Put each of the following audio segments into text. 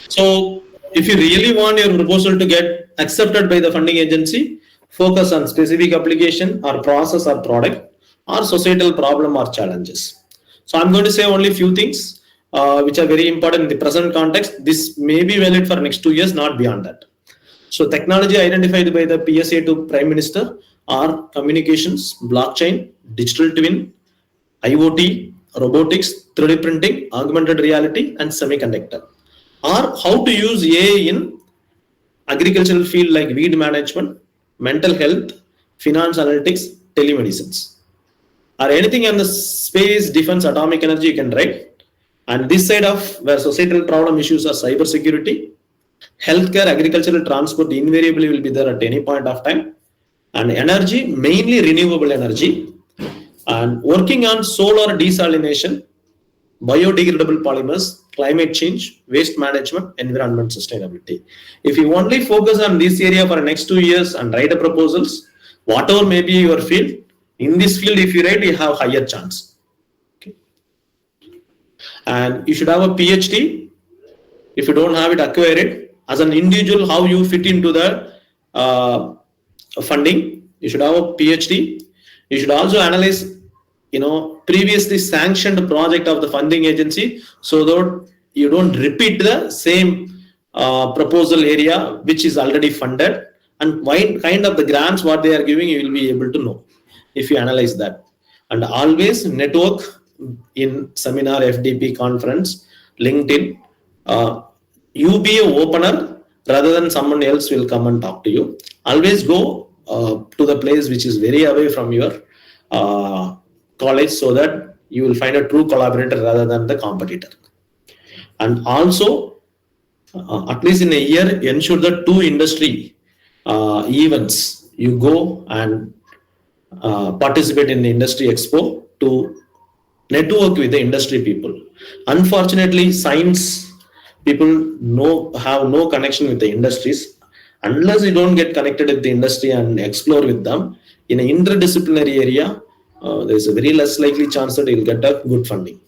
So if you really want your proposal to get accepted by the funding agency, focus on specific application or process or product or societal problem or challenges. So I'm going to say only few things which are very important in the present context. This may be valid for next 2 years, not beyond that. So technology identified by the PSA to Prime Minister are communications, blockchain, digital twin, IoT, robotics, 3D printing, augmented reality, and semiconductor. Or how to use AI in agricultural field like weed management, mental health, finance analytics, telemedicines. Or anything in the space, defense, atomic energy you can write. And this side of where societal problem issues are cyber security, healthcare, agricultural, transport invariably will be there at any point of time. And energy, mainly renewable energy. And working on solar desalination, biodegradable polymers, climate change, waste management, environment sustainability. If you only focus on this area for the next 2 years and write a proposals, whatever may be your field, in this field, if you write, you have higher chance. Okay. And you should have a PhD. If you don't have it, acquire it. As an individual, how you fit into the funding, you should have a PhD. You should also analyze previously sanctioned project of the funding agency so that you don't repeat the same proposal area which is already funded, and what kind of the grants what they are giving you will be able to know if you analyze that. And always network in seminar, FDP conference, LinkedIn. You be an opener rather than someone else will come and talk to you. Always go to the place which is very away from your college so that you will find a true collaborator rather than the competitor. And also, at least in a year, ensure that 2 industry events you go and participate in the industry expo to network with the industry people. Unfortunately, science people have no connection with the industries. Unless you don't get connected with the industry and explore with them in an interdisciplinary area, there's a very less likely chance that you'll get a good funding.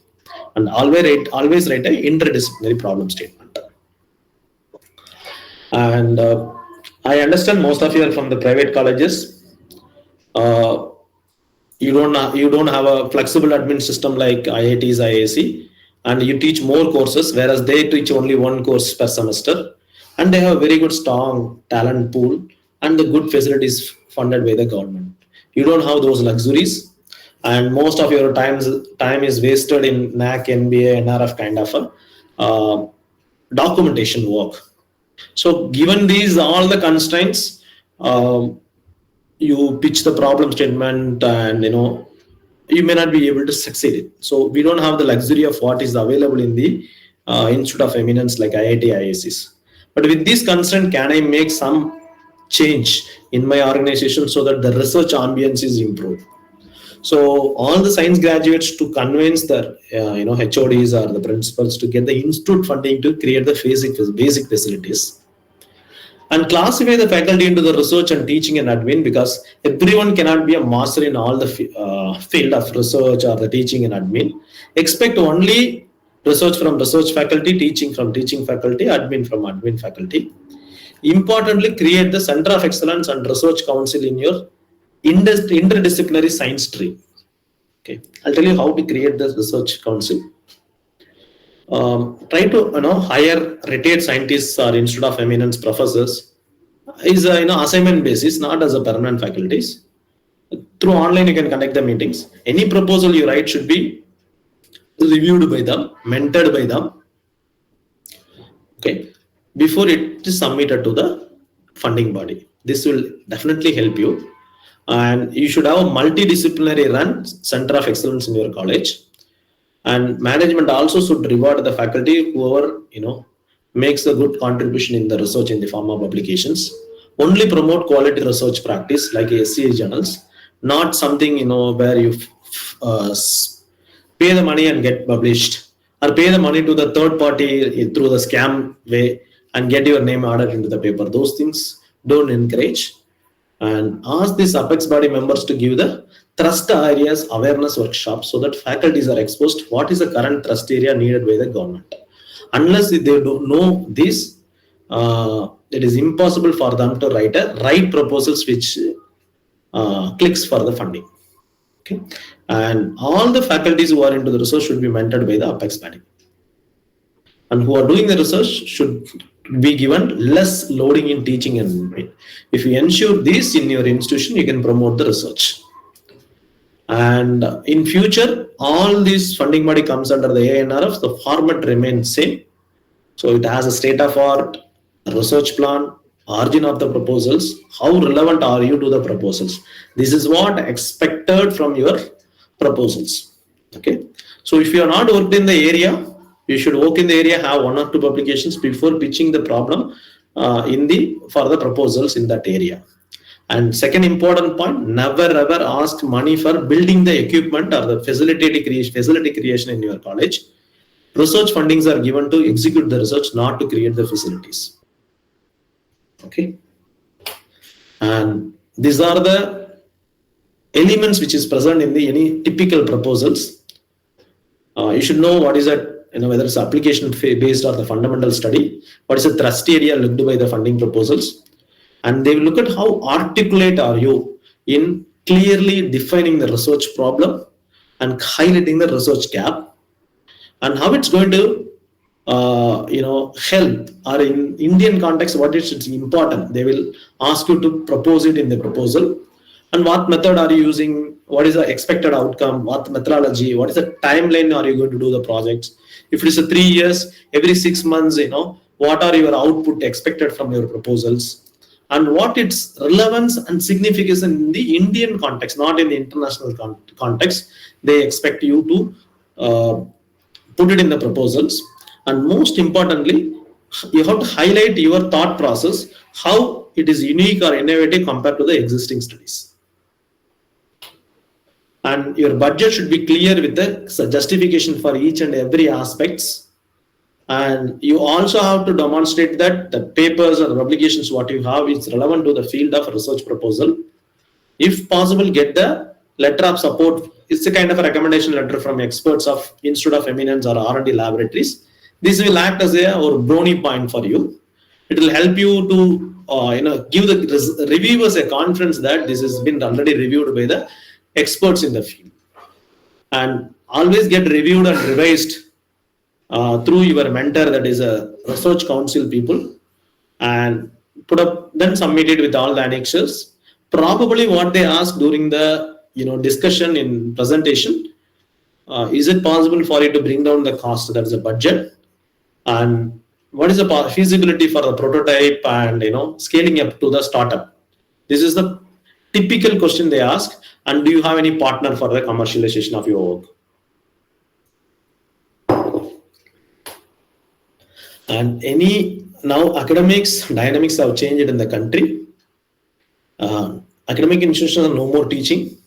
And always write an interdisciplinary problem statement. And I understand most of you are from the private colleges. You don't have a flexible admin system like IITs, IISc, and you teach more courses, whereas they teach only one course per semester, and they have a very good strong talent pool and the good facilities funded by the government. You don't have those luxuries, and most of your time is wasted in NAC, NBA, NRF kind of documentation work. So given these all the constraints, you pitch the problem statement and you may not be able to succeed it. So we don't have the luxury of what is available in the Institute of Eminence like IIT, IIScs. But with this constraint, can I make some change in my organization so that the research ambience is improved? So all the science graduates to convince their HODs or the principals to get the institute funding to create the basic facilities, and classify the faculty into the research and teaching and admin, because everyone cannot be a master in all the field of research or the teaching and admin. Expect only research from research faculty, teaching from teaching faculty, admin from admin faculty. Importantly, create the Center of Excellence and Research Council in your interdisciplinary science stream. Okay, I'll tell you how to create the research council. Try to hire retired scientists or Institute of Eminence professors is a assignment basis, not as a permanent faculties. Through online you can conduct the meetings. Any proposal you write should be reviewed by them, mentored by them, okay, before it is submitted to the funding body. This will definitely help you. And you should have a multidisciplinary run Center of Excellence in your college. And management also should reward the faculty whoever makes a good contribution in the research in the form of publications. Only promote quality research practice like SCI journals, not something where you pay the money and get published, or pay the money to the third party through the scam way and get your name added into the paper. Those things don't encourage. And ask these apex body members to give the thrust areas awareness workshops so that faculties are exposed what is the current thrust area needed by the government. Unless they don't know this, it is impossible for them to write proposals which clicks for the funding. Okay, and all the faculties who are into the research should be mentored by the apex body, and who are doing the research should be given less loading in teaching and if you ensure this in your institution, you can promote the research. And in future, all this funding body comes under the ANRF, the format remains same. So it has a state of art, a research plan, origin of the proposals, how relevant are you to the proposals. This is what expected from your proposals. Okay. So if you are not worked in the area, you should work in the area, have 1 or 2 publications before pitching the problem for the proposals in that area. And second important point, never ever ask money for building the equipment or the facility creation in your college. Research fundings are given to execute the research, not to create the facilities. Okay. And these are the elements which is present in any typical proposals. You should know what is that, whether it's application based or the fundamental study, what is the thrust area looked by the funding proposals. And they will look at how articulate are you in clearly defining the research problem and highlighting the research gap, and how it's going to help, or in Indian context, what is important. They will ask you to propose it in the proposal, and what method are you using, what is the expected outcome, what methodology, what is the timeline are you going to do the projects. If it is a 3 years, every 6 months, what are your output expected from your proposals, and what its relevance and significance in the Indian context, not in the international context. They expect you to put it in the proposals. And most importantly, you have to highlight your thought process, how it is unique or innovative compared to the existing studies. And your budget should be clear with the justification for each and every aspects. And you also have to demonstrate that the papers or the publications what you have is relevant to the field of research proposal. If possible, get the letter of support. It's a kind of a recommendation letter from experts of Institute of Eminence or R&D laboratories. This will act as a brownie point for you. It will help you to give the reviewers a confidence that this has been already reviewed by the experts in the field. And always get reviewed and revised through your mentor, that is a research council people, and then submit it with all the annexures. Probably what they ask during the discussion in presentation, is it possible for you to bring down the cost, that is a budget, and what is the feasibility for the prototype and scaling up to the startup. This is the typical question they ask. And do you have any partner for the commercialization of your work? And now academics dynamics have changed in the country. Academic institutions are no more teaching.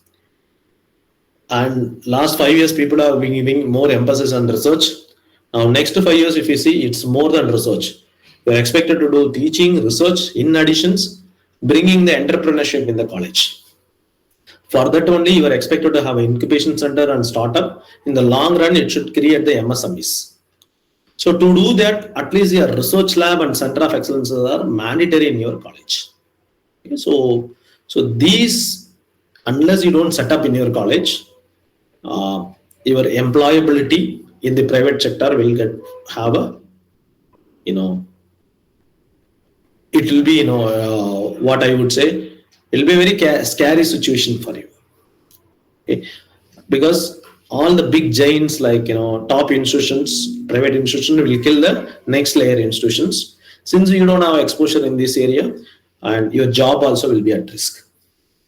And last 5 years, people are giving more emphasis on research. Now, next 5 years, if you see, it's more than research. You are expected to do teaching, research, in additions, bringing the entrepreneurship in the college. For that only, you are expected to have an incubation center and startup. In the long run, it should create the MSMEs. So to do that, at least your research lab and center of excellence are mandatory in your college. Okay, so these, unless you don't set up in your college, your employability in the private sector will have a, it will be, what I would say, it will be a very scary situation for you. Okay, because all the big giants like top institutions, private institutions will kill the next layer institutions, since you don't have exposure in this area, and your job also will be at risk.